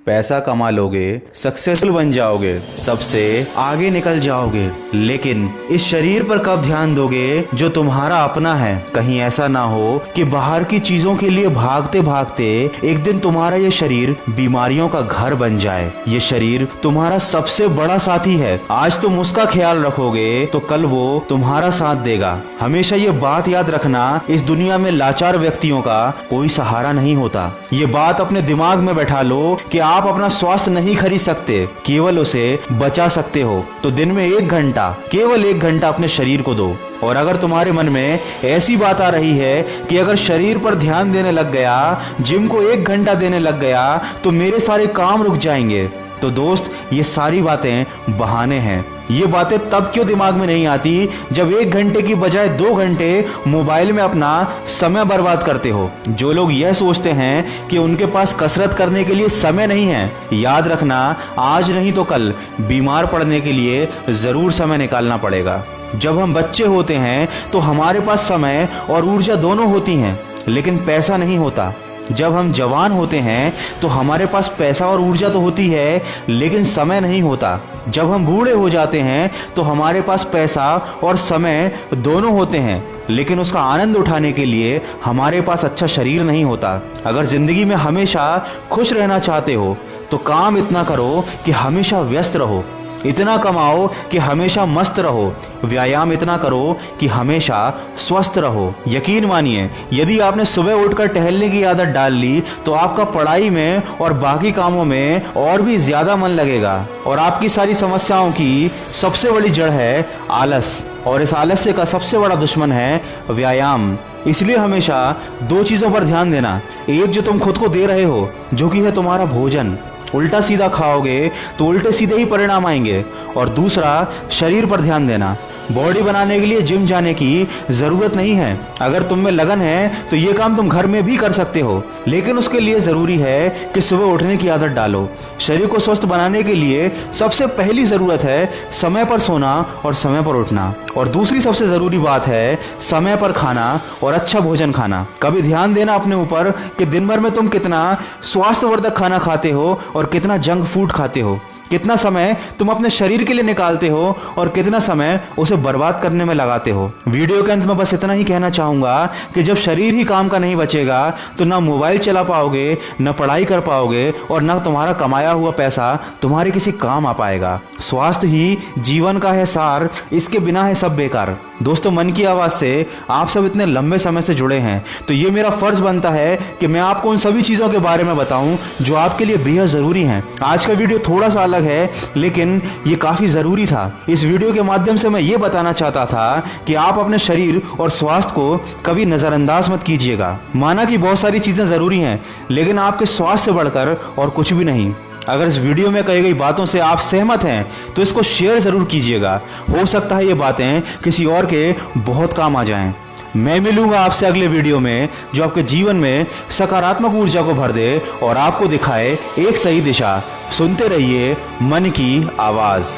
पैसा कमा लोगे, सक्सेसफुल बन जाओगे, सबसे आगे निकल जाओगे, लेकिन इस शरीर पर कब ध्यान दोगे जो तुम्हारा अपना है। कहीं ऐसा ना हो कि बाहर की चीजों के लिए भागते भागते एक दिन तुम्हारा ये शरीर बीमारियों का घर बन जाए। ये शरीर तुम्हारा सबसे बड़ा साथी है। आज तुम उसका ख्याल रखोगे तो कल वो तुम्हारा साथ देगा। हमेशा ये बात याद रखना, इस दुनिया में लाचार व्यक्तियों का कोई सहारा नहीं होता। ये बात अपने दिमाग में बैठा लो कि आप अपना स्वास्थ्य नहीं खरीद सकते, केवल उसे बचा सकते हो। तो दिन में 1 घंटा, केवल 1 घंटा अपने शरीर को दो। और अगर तुम्हारे मन में ऐसी बात आ रही है कि अगर शरीर पर ध्यान देने लग गया, जिम को 1 घंटा देने लग गया तो मेरे सारे काम रुक जाएंगे, तो दोस्त ये सारी बातें बहाने हैं। ये बातें तब क्यों दिमाग में नहीं आती जब 1 घंटे की बजाय 2 घंटे मोबाइल में अपना समय बर्बाद करते हो। जो लोग यह सोचते हैं कि उनके पास कसरत करने के लिए समय नहीं है, याद रखना आज नहीं तो कल बीमार पड़ने के लिए जरूर समय निकालना पड़ेगा। जब हम बच्चे होते हैं तो हमारे पास समय और ऊर्जा दोनों होती हैं, लेकिन पैसा नहीं होता। जब हम जवान होते हैं तो हमारे पास पैसा और ऊर्जा तो होती है, लेकिन समय नहीं होता। जब हम बूढ़े हो जाते हैं तो हमारे पास पैसा और समय दोनों होते हैं, लेकिन उसका आनंद उठाने के लिए हमारे पास अच्छा शरीर नहीं होता। अगर जिंदगी में हमेशा खुश रहना चाहते हो तो काम इतना करो कि हमेशा व्यस्त रहो, इतना कमाओ कि हमेशा मस्त रहो, व्यायाम इतना करो कि हमेशा स्वस्थ रहो। यकीन मानिए, यदि आपने सुबह उठकर टहलने की आदत डाल ली तो आपका पढ़ाई में और बाकी कामों में और भी ज्यादा मन लगेगा। और आपकी सारी समस्याओं की सबसे बड़ी जड़ है आलस, और इस आलस्य का सबसे बड़ा दुश्मन है व्यायाम। इसलिए हमेशा 2 चीजों पर ध्यान देना। एक जो तुम खुद को दे रहे हो, जो कि है तुम्हारा भोजन। उल्टा सीधा खाओगे तो उल्टे सीधे ही परिणाम आएंगे। और दूसरा, शरीर पर ध्यान देना। बॉडी बनाने के लिए जिम जाने की जरूरत नहीं है। अगर तुम में लगन है तो ये काम तुम घर में भी कर सकते हो, लेकिन उसके लिए जरूरी है कि सुबह उठने की आदत डालो। शरीर को स्वस्थ बनाने के लिए सबसे पहली जरूरत है समय पर सोना और समय पर उठना। और दूसरी सबसे जरूरी बात है समय पर खाना और अच्छा भोजन खाना। कभी ध्यान देना अपने ऊपर कि दिन भर में तुम कितना स्वास्थ्यवर्धक खाना खाते हो और कितना जंक फूड खाते हो। कितना समय तुम अपने शरीर के लिए निकालते हो और कितना समय उसे बर्बाद करने में लगाते हो। वीडियो के अंत में बस इतना ही कहना चाहूंगा कि जब शरीर ही काम का नहीं बचेगा तो ना मोबाइल चला पाओगे, ना पढ़ाई कर पाओगे, और ना तुम्हारा कमाया हुआ पैसा तुम्हारे किसी काम आ पाएगा। स्वास्थ्य ही जीवन का है सार, इसके बिना है सब बेकार। दोस्तों, मन की आवाज से आप सब इतने लंबे समय से जुड़े हैं, तो ये मेरा फर्ज बनता है कि मैं आपको उन सभी चीजों के बारे में बताऊं जो आपके लिए बेहद जरूरी हैं। आज का वीडियो थोड़ा सा अलग है, लेकिन ये काफी जरूरी था। इस वीडियो के माध्यम से मैं ये बताना चाहता था कि आप अपने शरीर और स्वास्थ्य को कभी नजरअंदाज मत कीजिएगा। माना कि बहुत सारी चीजें जरूरी हैं, लेकिन आपके स्वास्थ्य से बढ़कर और कुछ भी नहीं। अगर इस वीडियो में कही गई बातों से आप सहमत हैं तो इसको शेयर जरूर कीजिएगा। हो सकता है ये बातें किसी और के बहुत काम आ जाएं। मैं मिलूंगा आपसे अगले वीडियो में, जो आपके जीवन में सकारात्मक ऊर्जा को भर दे और आपको दिखाए एक सही दिशा। सुनते रहिए मन की आवाज।